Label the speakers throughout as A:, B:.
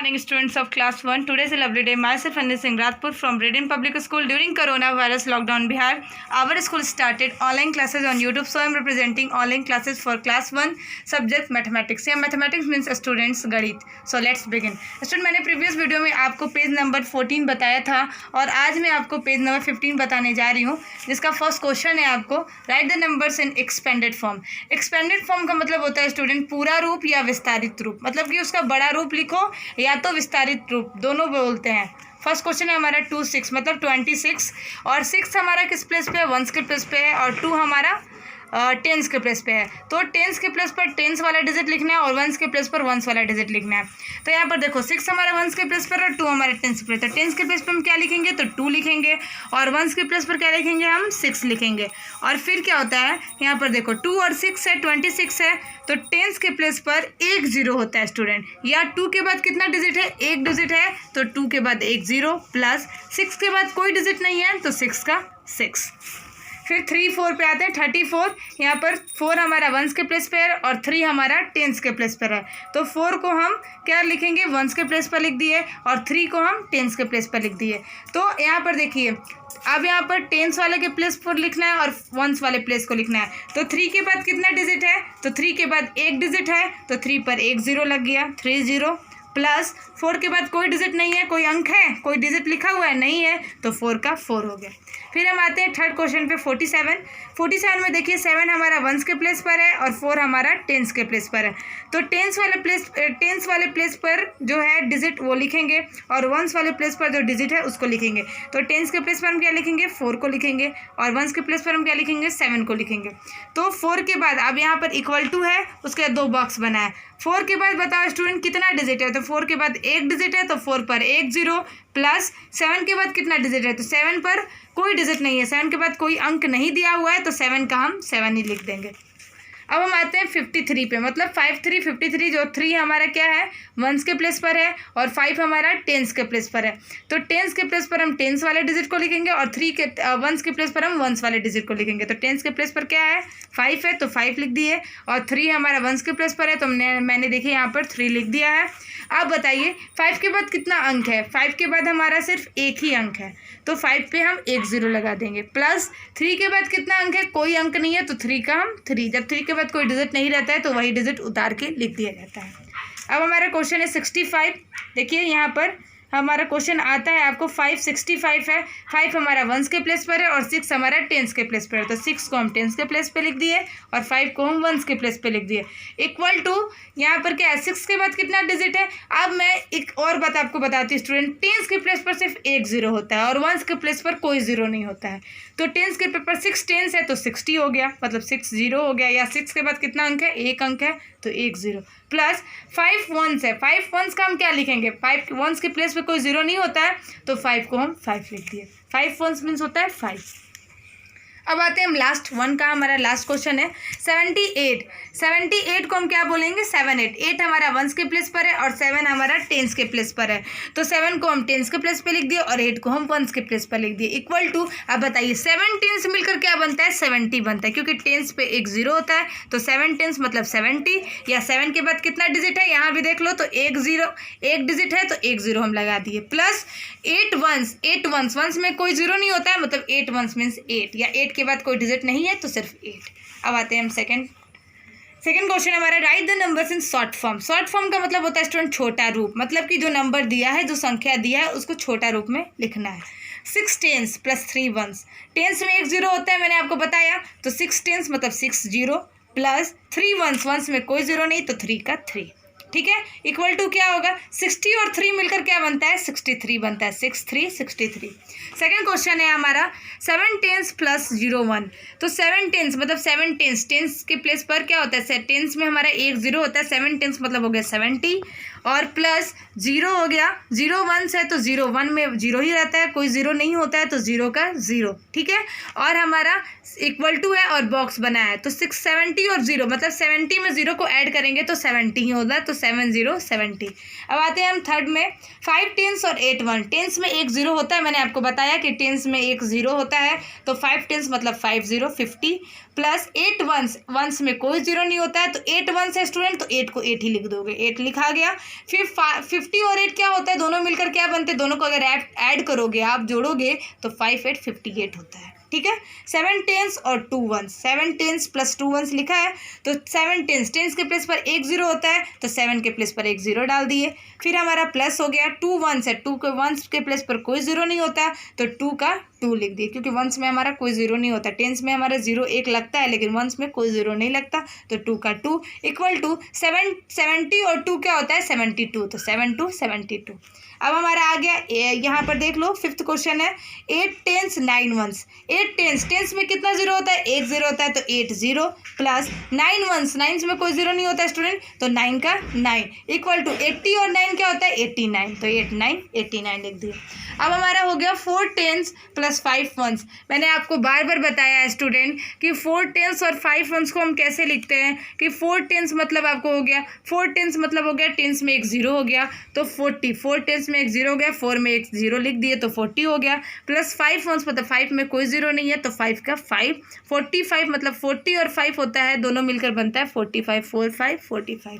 A: morning, students of class 1. Today is a lovely day. Myself, Anil Singh Rajput from Radiant Public School. During coronavirus lockdown Bihar, our school started online classes on YouTube. So I am representing online classes for class 1 subject mathematics. Yeah, mathematics means students गणित. So let's begin. Student, मैंने previous video में आपको page number 14 बताया था और आज मैं आपको पेज नंबर 15 बताने जा रही हूँ, जिसका फर्स्ट क्वेश्चन है आपको right the numbers in expanded form. Expanded form का मतलब होता है स्टूडेंट पूरा रूप या विस्तारित रूप, मतलब कि उसका बड़ा रूप लिखो या तो विस्तारित रूप, दोनों बोलते हैं. फर्स्ट क्वेश्चन है हमारा 26 मतलब 26 और 6 हमारा किस प्लेस पे है, 1 के प्लेस पे है और 2 हमारा टेंस के प्लेस पे है. तो टेंस के प्लेस पर टेंस वाला डिजिट लिखना है और 1 के प्लेस पर 1 वाला डिजिट लिखना है. तो यहाँ पर देखो 6 हमारा 1 के प्लेस पर और 2 हमारे टेंस के प्लेस पर. टेंस के प्लेस पर हम क्या लिखेंगे तो 2 लिखेंगे और 1 के प्लेस पर क्या लिखेंगे हम 6 लिखेंगे. और फिर क्या होता है यहाँ पर देखो 2 और 6 है 26 है तो टेंस के प्लेस पर 1 0 होता है स्टूडेंट. या 2 के बाद कितना डिजिट है, 1 डिजिट है तो 2 के बाद 1 0 प्लस 6 के बाद कोई डिजिट नहीं है तो 6 का 6. फिर 3 4 पे आते हैं 34. यहाँ पर 4 हमारा 1 के प्लेस पे है और 3 हमारा टेंस के प्लेस पर है. तो 4 को हम क्या लिखेंगे 1 के प्लेस पर लिख दिए और 3 को हम टेंस के प्लेस पर लिख दिए. तो यहाँ पर देखिए अब यहाँ पर टेंस वाले के प्लेस पर लिखना है और 1 वाले प्लेस को लिखना है. तो 3 के बाद कितना डिजिट है तो 3 के बाद 1 डिजिट है तो 3 पर 1 0 लग गया 3 0 प्लस 4 के बाद कोई डिजिट नहीं है, कोई अंक है, कोई डिजिट लिखा हुआ है नहीं है तो 4 का 4 हो गया. फिर हम आते हैं थर्ड क्वेश्चन पे 47 में देखिए 7 हमारा 1 के प्लेस पर है और 4 हमारा टेंस के प्लेस पर है. तो टेंस वाले प्लेस पर जो है डिजिट वो लिखेंगे और 1 वाले प्लेस पर जो डिजिट है उसको लिखेंगे. तो टेंस के प्लेस पर हम क्या लिखेंगे 4 को लिखेंगे और 1 के प्लेस पर हम क्या लिखेंगे 7 को लिखेंगे. तो 4 के बाद अब यहाँ पर इक्वल टू है, उसके 2 बॉक्स बना है. 4 के बाद बताओ स्टूडेंट कितना डिजिट है तो 4 के बाद 1 डिजिट है तो 4 पर 1 0 प्लस 7 के बाद कितना डिजिट है तो 7 पर कोई डिजिट नहीं है, 7 के बाद कोई अंक नहीं दिया हुआ है तो 7 का हम 7 ही लिख देंगे. अब हम आते हैं 53 पे मतलब 53 जो 3 हमारा क्या है 1 के प्लेस पर है और 5 हमारा टेंस के प्लेस पर है. तो टेंस के प्लेस पर हम टेंस वाले डिजिट को लिखेंगे और 1 के प्लेस पर हम 1 वाले डिजिट को लिखेंगे. तो टेंस के प्लेस पर क्या है 5 है तो 5 लिख दिए और 3 हमारा 1 के प्लेस पर है तो मैंने देखिए यहाँ पर 3 लिख दिया है. अब बताइए 5 के बाद कितना अंक है, 5 के बाद हमारा सिर्फ एक ही अंक है तो 5 पे हम 1 0 लगा देंगे. प्लस 3 के बाद कितना अंक है, कोई अंक नहीं है तो 3 का हम 3. जब 3 के बाद कोई डिजिट नहीं रहता है तो वही डिजिट उतार के लिख दिया जाता है. अब हमारा क्वेश्चन है 65. देखिए यहाँ पर हमारा क्वेश्चन आता है आपको 565 है. 5 हमारा 1 के प्लेस पर है और 6 हमारा टेंस के प्लेस पर है. तो 6 को हम टेंस के प्लेस पे लिख दिए और 5 को हम 1 के प्लेस पे लिख दिए. इक्वल टू यहाँ पर क्या है 6 के बाद कितना डिजिट है. अब मैं एक और बात आपको बताती हूँ स्टूडेंट, टेंस के प्लेस पर सिर्फ 1 0 होता है और 1 के प्लेस पर कोई 0 नहीं होता है. तो टेंस के पर 6 टेंस है तो 60 हो गया मतलब 6 0 हो गया. या 6 के बाद कितना अंक है, एक अंक है तो 1 0 प्लस 5 1s है. 5 1s का हम क्या लिखेंगे, 5 1s के प्लेस पे कोई 0 नहीं होता है तो 5 को हम 5 लिख दिए. 5 1s मीन्स होता है 5. अब आते हैं हम लास्ट वन का, हमारा लास्ट क्वेश्चन है 78 को हम क्या बोलेंगे 7 8 हमारा 1 के प्लेस पर है और 7 हमारा टेंस के प्लेस पर है. तो 7 को हम टेंस के प्लेस पे लिख दिए और 8 को हम 1 के प्लेस पर लिख दिए. इक्वल टू अब बताइए 7 टेंस मिलकर क्या बनता है 70 बनता है, क्योंकि टेंस पे 1 0 होता है तो 7 टेंस मतलब 70. या 7 के बाद कितना डिजिट है यहाँ भी देख लो तो 1 0 1 डिजिट है तो 1 0 हम लगा दिए. प्लस 8 1s में कोई 0 नहीं होता है मतलब 8 1s मीन्स 8 या 8 के बाद कोई डिजिट नहीं है तो सिर्फ 8. अब आते हैं हम सेकंड क्वेश्चन हमारा right the numbers in short form. Short form का मतलब होता है स्टूडेंट छोटा रूप, मतलब कि जो नंबर दिया है, जो संख्या दिया है उसको छोटा रूप में लिखना है. 6 टेंस प्लस 3 1s. टेंस में 1 0 होता है मैंने आपको बताया तो 6 टेंस मतलब 6 0 प्लस 3 1s में कोई 0 नहीं तो 3 का 3. ठीक है. इक्वल टू क्या होगा 60 और 3 मिलकर क्या बनता है 63 बनता है. 6 3 63. सेकेंड क्वेश्चन है हमारा 7 टेंस प्लस 0 1. तो 7 टेंस मतलब 7 टेंस के प्लेस पर क्या होता है, टेंस में हमारा 1 0 होता है. 7 टेंस मतलब हो गया 70 और प्लस 0 हो गया 0 1s है तो 0 1 में 0 ही रहता है, कोई 0 नहीं होता है तो 0 का 0. ठीक है. और हमारा इक्वल टू है और बॉक्स बना है तो 670 और 0 मतलब 70 में 0 को ऐड करेंगे तो 70 ही होता है तो 7 0 70. अब आते हैं हम थर्ड में 5 टेंस और 8 1. टेंस में 1 0 होता है, मैंने आपको बताया कि टेंस में 1 0 होता है तो 5 टेंस मतलब 5 0 50 प्लस 8 वंस, वंस में कोई जीरो नहीं होता है तो 8 वंस है स्टूडेंट, तो 8 को 8 ही लिख दोगे, 8 लिखा गया। फिर 50 और 8 क्या होता है, दोनों मिलकर क्या बनते हैं, दोनों को अगर ऐड करोगे आप, जोड़ोगे तो 5 8 58 होता है, ठीक है। 7 टेंस और 2 वंस, 7 टेंस प्लस 2 वंस लिखा है तो 7 टेंस, टेंस के प्लेस पर एक जीरो होता है तो 7 के प्लेस पर एक जीरो डाल दिए। फिर हमारा प्लस हो गया, 2 वंस है, 2 के वंस के प्लेस पर कोई जीरो नहीं होता तो 2 का 2 लिख दिए, क्योंकि वंस में हमारा कोई जीरो नहीं होता, टेंस में हमारा जीरो एक लगता है लेकिन वंस में कोई जीरो नहीं लगता, तो 2 का 2 इक्वल टू 70 और 2 क्या होता है 72, तो 7 2 72। अब हमारा आ गया यहाँ पर देख लो, 5th क्वेश्चन है 8 टेंस 9 वंस, 8 टेंस, टेंस में कितना जीरो होता है, एक जीरो होता है तो 8 0 प्लस 9 वंस, 9 में कोई जीरो नहीं होता है स्टूडेंट, तो 9 का 9 इक्वल टू 80 और 9 क्या होता है 89, तो 8 9 89 लिख दिए। अब हमारा हो गया 4 टेंस प्लस 5 वंस। मैंने आपको बार बार बताया है स्टूडेंट कि 4 टेंस और 5 वंस को हम कैसे लिखते हैं, कि 4 टेंस मतलब आपको हो गया, 4 टेंस मतलब हो गया टेंस में एक जीरो हो गया तो 40, 4 टेंस में एक जीरो हो गया, 4 में एक जीरो लिख दिए तो 40 हो गया, प्लस 5 वंस मतलब 5 में कोई जीरो नहीं है तो 5 का 5, 45 मतलब 40 और 5 होता है, दोनों मिलकर बनता है 45, 4 5 45।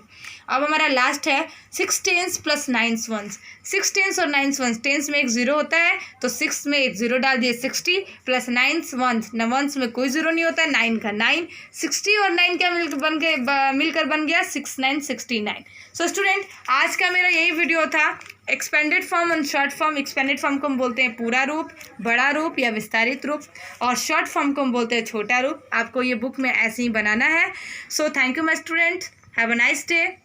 A: अब हमारा लास्ट है 6 टेंस प्लस 9 वंस, 6 टेंस और 9 वंस, टेंस में एक जीरो होता है तो 6 में एक जीरो डाल दिए 60 प्लस 9 वंस, वंस में कोई जीरो नहीं होता है, 9 का 9, 60 और 9 क्या मिलकर बन गया 6 9 69। सो स्टूडेंट आज का मेरा यही वीडियो था, एक्सपेंडेड फॉर्म और शॉर्ट फॉर्म। एक्सपेंडेड फॉर्म को हम बोलते हैं पूरा रूप, बड़ा रूप या विस्तारित रूप, और शॉर्ट फॉर्म को हम बोलते हैं छोटा रूप। आपको ये बुक में ऐसे ही बनाना है। So thank you my student, have a nice day.